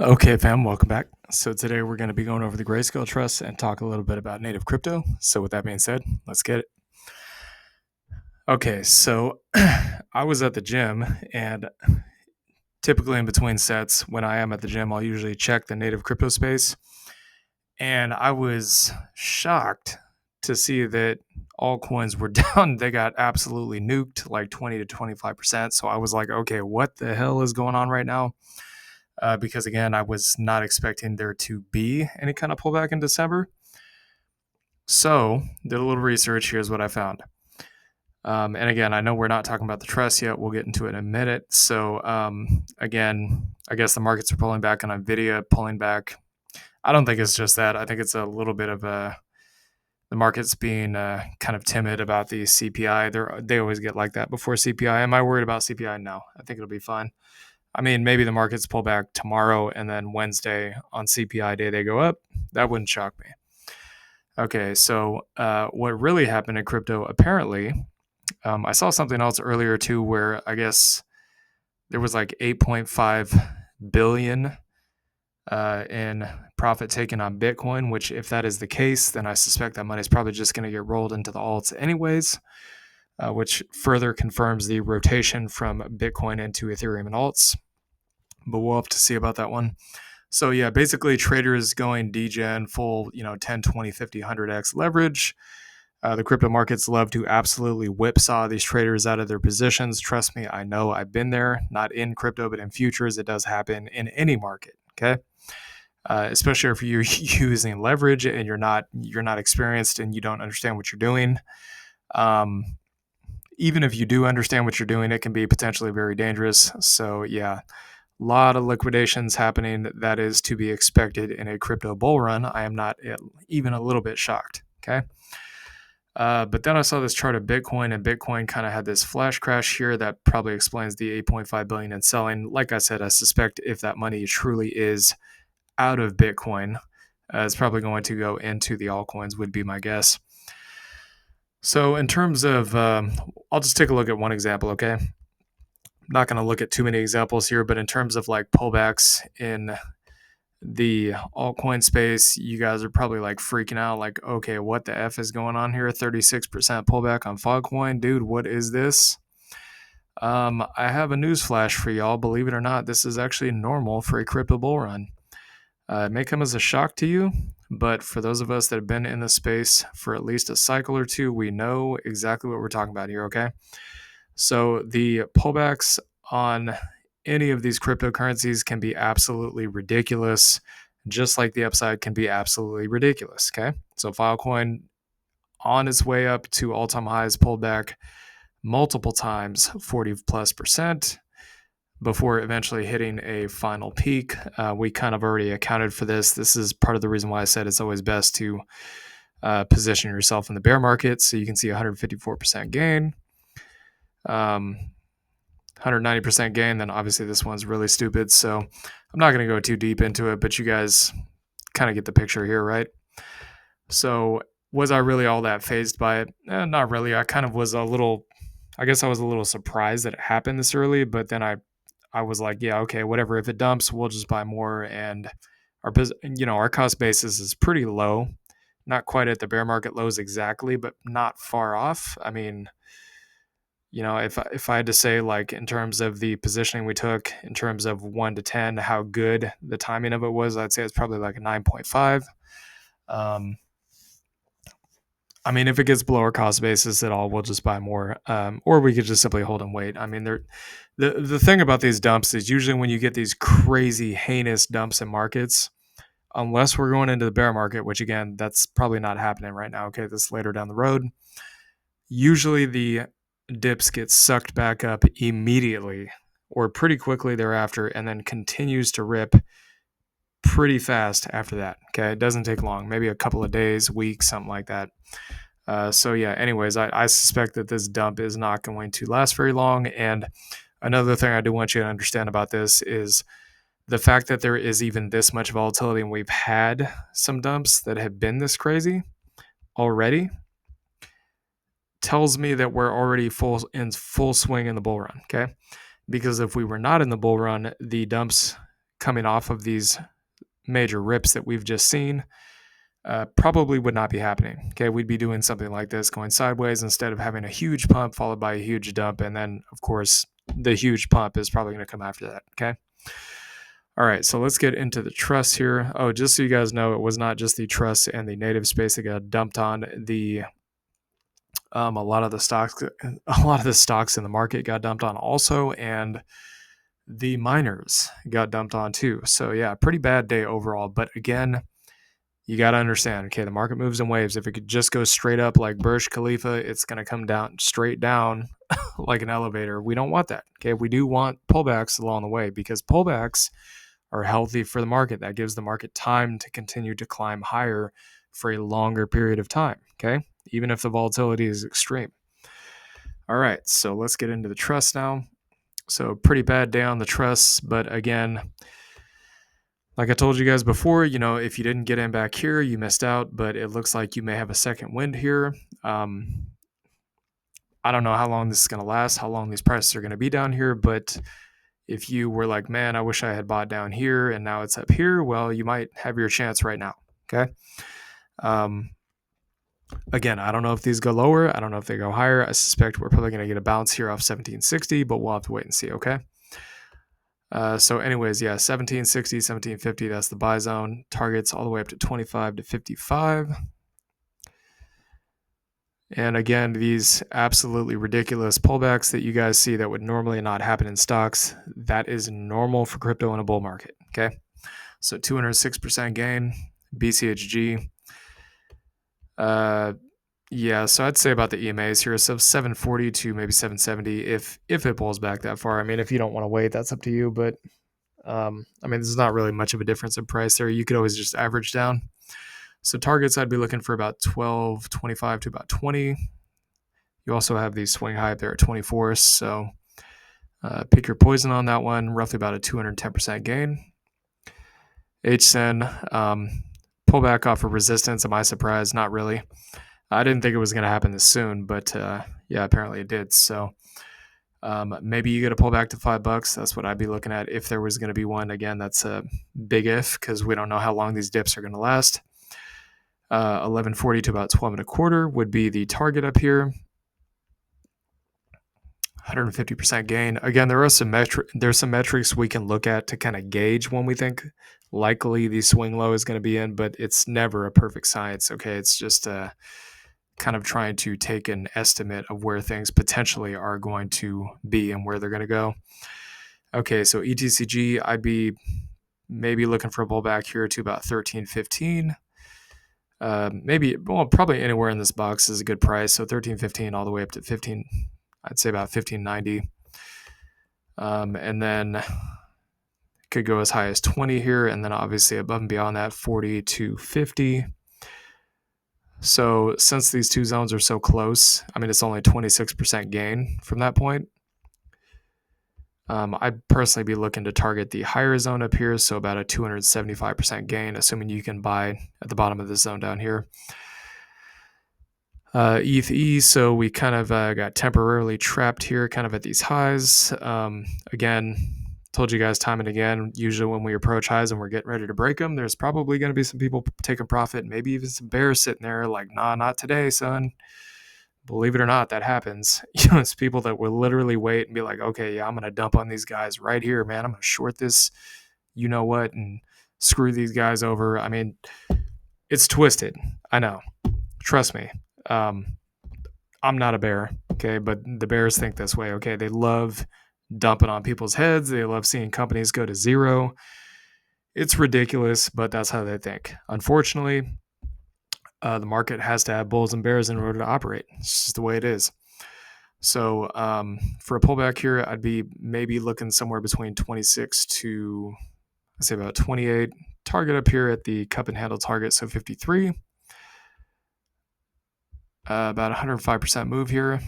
Okay, fam, welcome back. So today we're going to be going over the Grayscale Trust and talk a little bit about native crypto. So with that being said, let's get it. Okay, so I was at the gym, and typically in between sets, when I am at the gym, I'll usually check the native crypto space. And I was shocked to see that all coins were down. They got absolutely nuked, like 20 to 25%. So I was like, okay, what the hell is going on right now? Because again, I was not expecting there to be any kind of pullback in December. So, did a little research. Here's what I found. And again, I know we're not talking about the trust yet. We'll get into it in a minute. So, again, I guess the markets are pulling back on Nvidia, pulling back. I don't think it's just that. I think it's a little bit of the market's being kind of timid about the CPI. They always get like that before CPI. Am I worried about CPI? No, I think it'll be fine. I mean, maybe the markets pull back tomorrow and then Wednesday on CPI day they go up. That wouldn't shock me. Okay, so what really happened in crypto, apparently, I saw something else earlier too where I guess there was like 8.5 billion in profit taken on Bitcoin, which if that is the case, then I suspect that money is probably just going to get rolled into the alts anyways, which further confirms the rotation from Bitcoin into Ethereum and alts. But we'll have to see about that one. So yeah, basically traders going degen full, 10, 20, 50, 100x leverage. The crypto markets love to absolutely whipsaw these traders out of their positions. Trust me, I know, I've been there, not in crypto, but in futures. It does happen in any market. Okay. Especially if you're using leverage and you're not experienced and you don't understand what you're doing. Even if you do understand what you're doing, it can be potentially very dangerous. So yeah, a lot of liquidations happening. That is to be expected in a crypto bull run. I am not even a little bit shocked. Okay. But then I saw this chart of Bitcoin, and Bitcoin kind of had this flash crash here that probably explains the 8.5 billion in selling. Like I said, I suspect if that money truly is out of Bitcoin, it's probably going to go into the altcoins, would be my guess. So in terms of, I'll just take a look at one example, okay? I'm not going to look at too many examples here, but in terms of like pullbacks in the altcoin space, you guys are probably like freaking out, like, okay, what the F is going on here? 36% pullback on Fogcoin. Dude, what is this? I have a news flash for y'all. Believe it or not, this is actually normal for a crypto bull run. It may come as a shock to you, but for those of us that have been in the space for at least a cycle or two, we know exactly what we're talking about here, okay? So the pullbacks on any of these cryptocurrencies can be absolutely ridiculous, just like the upside can be absolutely ridiculous, okay? So Filecoin on its way up to all-time highs pulled back multiple times, 40+%, before eventually hitting a final peak. We kind of already accounted for this. This is part of the reason why I said it's always best to position yourself in the bear market. So you can see 154% gain, 190% gain. Then obviously this one's really stupid. So I'm not going to go too deep into it, but you guys kind of get the picture here, right? So was I really all that fazed by it? Not really. I kind of was I guess I was a little surprised that it happened this early, but then I was like, yeah, okay, whatever. If it dumps, we'll just buy more. And our cost basis is pretty low, not quite at the bear market lows exactly, but not far off. I mean, if I had to say, like, in terms of the positioning we took, in terms of 1 to 10, how good the timing of it was, I'd say it's probably like a 9.5. I mean, if it gets below our cost basis at all, we'll just buy more, or we could just simply hold and wait. I mean, the thing about these dumps is usually when you get these crazy, heinous dumps in markets, unless we're going into the bear market, which again, that's probably not happening right now. Okay, that's later down the road. Usually the dips get sucked back up immediately or pretty quickly thereafter, and then continues to rip pretty fast after that. Okay, it doesn't take long, maybe a couple of days, weeks, something like that. So yeah, anyways, I suspect that this dump is not going to last very long. And another thing I do want you to understand about this is the fact that there is even this much volatility, and we've had some dumps that have been this crazy already, tells me that we're already in full swing in the bull run. Okay, because if we were not in the bull run, the dumps coming off of these major rips that we've just seen, probably would not be happening. Okay, we'd be doing something like this, going sideways instead of having a huge pump followed by a huge dump, and then of course the huge pump is probably going to come after that. Okay. All right, so let's get into the truss here. Oh, just so you guys know, it was not just the truss and the native space that got dumped on. A lot of the stocks in the market got dumped on also, and the miners got dumped on too. So yeah, pretty bad day overall. But again, you got to understand, okay, the market moves in waves. If it could just go straight up like Burj Khalifa, it's going to come down straight down like an elevator. We don't want that. Okay, we do want pullbacks along the way, because pullbacks are healthy for the market. That gives the market time to continue to climb higher for a longer period of time. Okay, even if the volatility is extreme. All right, so let's get into the truss now. So pretty bad day on the truss, but again, like I told you guys before, if you didn't get in back here, you missed out, but it looks like you may have a second wind here. I don't know how long this is going to last, how long these prices are going to be down here, but if you were like, man, I wish I had bought down here and now it's up here, well, you might have your chance right now. Okay. Again, I don't know if these go lower. I don't know if they go higher. I suspect we're probably going to get a bounce here off 1760, but we'll have to wait and see. Okay. So anyways, yeah, 1760, 1750, that's the buy zone. Targets all the way up to 25 to 55. And again, these absolutely ridiculous pullbacks that you guys see that would normally not happen in stocks, that is normal for crypto in a bull market. Okay. So 206% gain, BCHG. Yeah, so I'd say about the EMAs here. So 740 to maybe 770 if it pulls back that far. I mean, if you don't want to wait, that's up to you. But this is not really much of a difference in price there. You could always just average down. So targets, I'd be looking for about 12.25 to about 20. You also have the swing high up there at 24. So pick your poison on that one. Roughly about a 210% gain. HZEN, pull back off of resistance. Am I surprised? Not really. I didn't think it was going to happen this soon, but yeah, apparently it did. So maybe you get a pullback to $5. That's what I'd be looking at if there was going to be one. Again, that's a big if, because we don't know how long these dips are going to last. 1140 to about 12.25 would be the target up here. 150% gain. Again, there's some metrics we can look at to kind of gauge when we think likely the swing low is going to be in, but it's never a perfect science. Okay, it's just kind of trying to take an estimate of where things potentially are going to be and where they're going to go. Okay, so ETCG, I'd be maybe looking for a pullback here to about 13.15. Probably anywhere in this box is a good price. So 13.15 all the way up to 15. I'd say about 15.90. And then could go as high as 20 here, and then obviously above and beyond that, 40 to 50. So since these two zones are so close, it's only 26% gain from that point. I'd personally be looking to target the higher zone up here, so about a 275% gain, assuming you can buy at the bottom of this zone down here. ETH, so we kind of got temporarily trapped here, kind of at these highs. Again, told you guys time and again, usually when we approach highs and we're getting ready to break them, there's probably going to be some people taking profit, maybe even some bears sitting there like, nah, not today, son. Believe it or not, that happens. It's people that will literally wait and be like, okay, yeah, I'm going to dump on these guys right here, man. I'm going to short this, you know what, and screw these guys over. It's twisted. I know. Trust me. I'm not a bear, okay, but the bears think this way, okay? They love dumping on people's heads. They love seeing companies go to zero. It's ridiculous, but that's how they think. Unfortunately, the market has to have bulls and bears in order to operate. It's just the way it is. So for a pullback here, I'd be maybe looking somewhere between 26 to, I'd say about 28. Target up here at the cup and handle target, so 53. About 105% move here.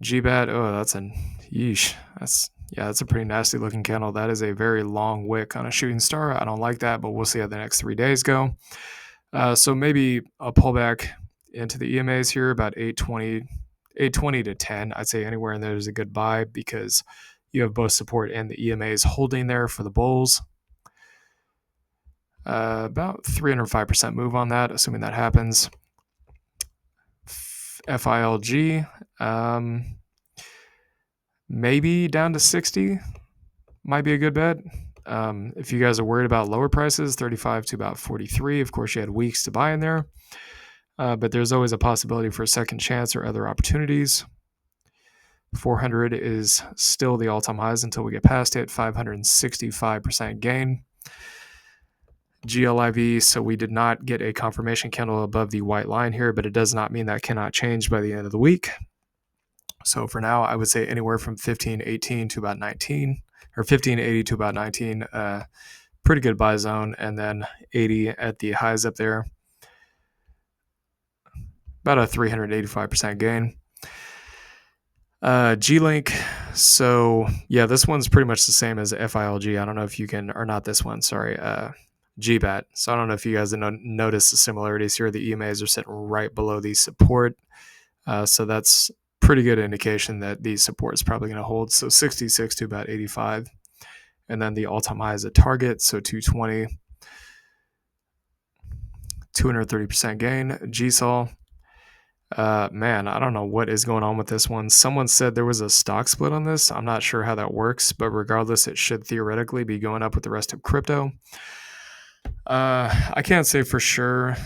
GBAT, oh, that's a yeesh. That's a pretty nasty looking candle. That is a very long wick on a shooting star. I don't like that, but we'll see how the next 3 days go. So maybe a pullback into the EMAs here, about 820 to 10. I'd say anywhere in there is a good buy, because You have both support and the EMAs holding there for the bulls. About 305% move on that, assuming that happens. FILG, maybe down to 60 might be a good bet. If you guys are worried about lower prices, 35 to about 43. Of course, you had weeks to buy in there, but there's always a possibility for a second chance or other opportunities. 400 is still the all-time highs until we get past it. 565% gain. GLIV, so we did not get a confirmation candle above the white line here, but it does not mean that cannot change by the end of the week. So for now, I would say anywhere from 1518 to about 19, or 1580 to about 19. Pretty good buy zone, and then 80 at the highs up there. About a 385% gain. G-Link, so yeah, this one's pretty much the same as FILG. I don't know if you can, or not this one, sorry, GBAT. So I don't know if you guys notice the similarities here. The EMAs are sitting right below the support. So that's pretty good indication that the support is probably going to hold. So 66 to about 85. And then the all-time high is a target, so 220. 230% gain. GSOL. Man, I don't know what is going on with this one. Someone said there was a stock split on this. I'm not sure how that works, but regardless, it should theoretically be going up with the rest of crypto. I can't say for sure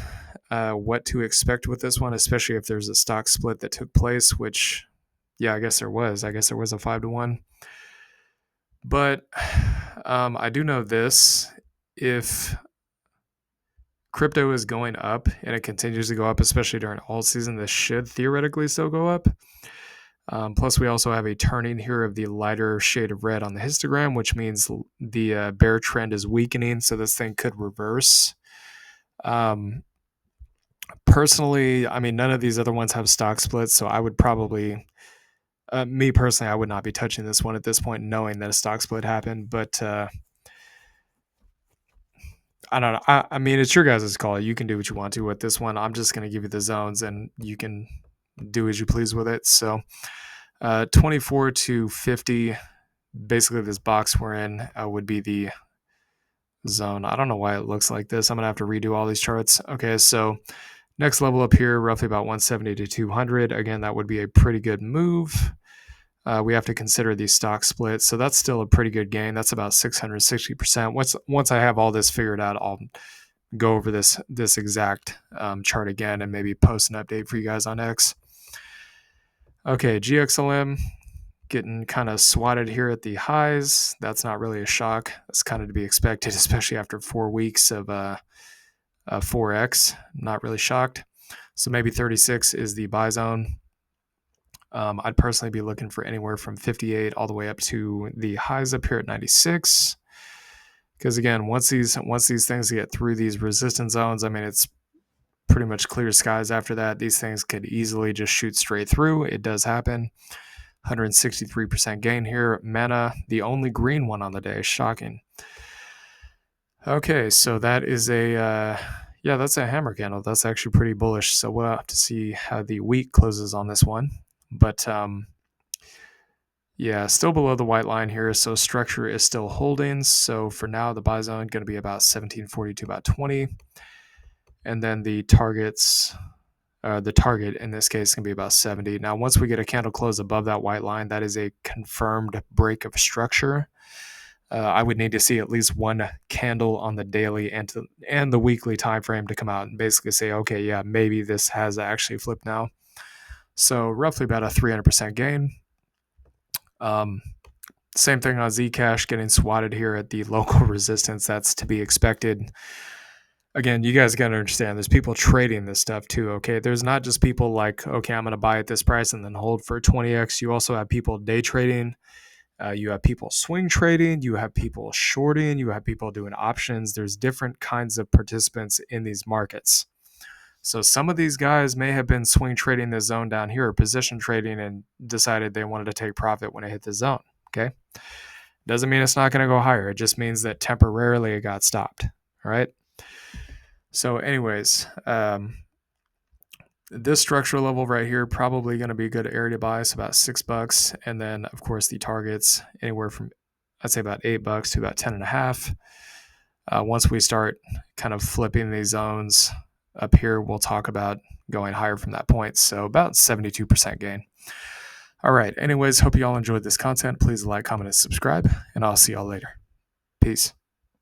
what to expect with this one, especially if there's a stock split that took place, which, yeah, I guess there was. I guess there was a 5-to-1. But I do know this. If crypto is going up and it continues to go up, especially during alt season, this should theoretically still go up. Plus, we also have a turning here of the lighter shade of red on the histogram, which means the bear trend is weakening, so this thing could reverse. Personally, I mean, none of these other ones have stock splits, so I would probably, me personally, I would not be touching this one at this point, knowing that a stock split happened. But I don't know. I mean, it's your guys' call. You can do what you want to with this one. I'm just going to give you the zones, and you can do as you please with it. So 24 to 50, basically this box we're in would be the zone. I don't know why it looks like this. I'm going to have to redo all these charts. Okay, so next level up here, roughly about 170 to 200. Again, that would be a pretty good move. We have to consider the stock split. So that's still a pretty good gain. That's about 660%. Once I have all this figured out, I'll go over this exact chart again and maybe post an update for you guys on X. Okay, GXLM getting kind of swatted here at the highs. That's not really a shock. That's kind of to be expected, especially after 4 weeks of 4X. Not really shocked. So maybe 36 is the buy zone. I'd personally be looking for anywhere from 58 all the way up to the highs up here at 96. Because again, once these things get through these resistance zones, I mean, it's pretty much clear skies after that. These things could easily just shoot straight through. It does happen. 163% gain here. Mana, the only green one on the day. Shocking. Okay, so that is that's a hammer candle. That's actually pretty bullish. So we'll have to see how the week closes on this one. But yeah, still below the white line here. So structure is still holding. So for now, the buy zone going to be about 1740 to about 20. And then the target in this case can be about 70. Now, once we get a candle close above that white line, that is a confirmed break of structure. I would need to see at least one candle on the daily and the weekly time frame to come out and basically say, okay, yeah, maybe this has actually flipped now. So roughly about a 300% gain. Same thing on Zcash, getting swatted here at the local resistance. That's to be expected. Again, you guys got to understand, there's people trading this stuff too, okay? There's not just people like, okay, I'm going to buy at this price and then hold for 20x. You also have people day trading. You have people swing trading. You have people shorting. You have people doing options. There's different kinds of participants in these markets. So some of these guys may have been swing trading this zone down here or position trading and decided they wanted to take profit when it hit the zone, okay? Doesn't mean it's not going to go higher. It just means that temporarily it got stopped, all right? So anyways, this structural level right here, probably going to be a good area to buy. So about $6. And then of course the targets anywhere from, I'd say about $8 to about 10.5. Once we start kind of flipping these zones up here, we'll talk about going higher from that point. So about 72% gain. All right. Anyways, hope you all enjoyed this content. Please like, comment, and subscribe, and I'll see y'all later. Peace.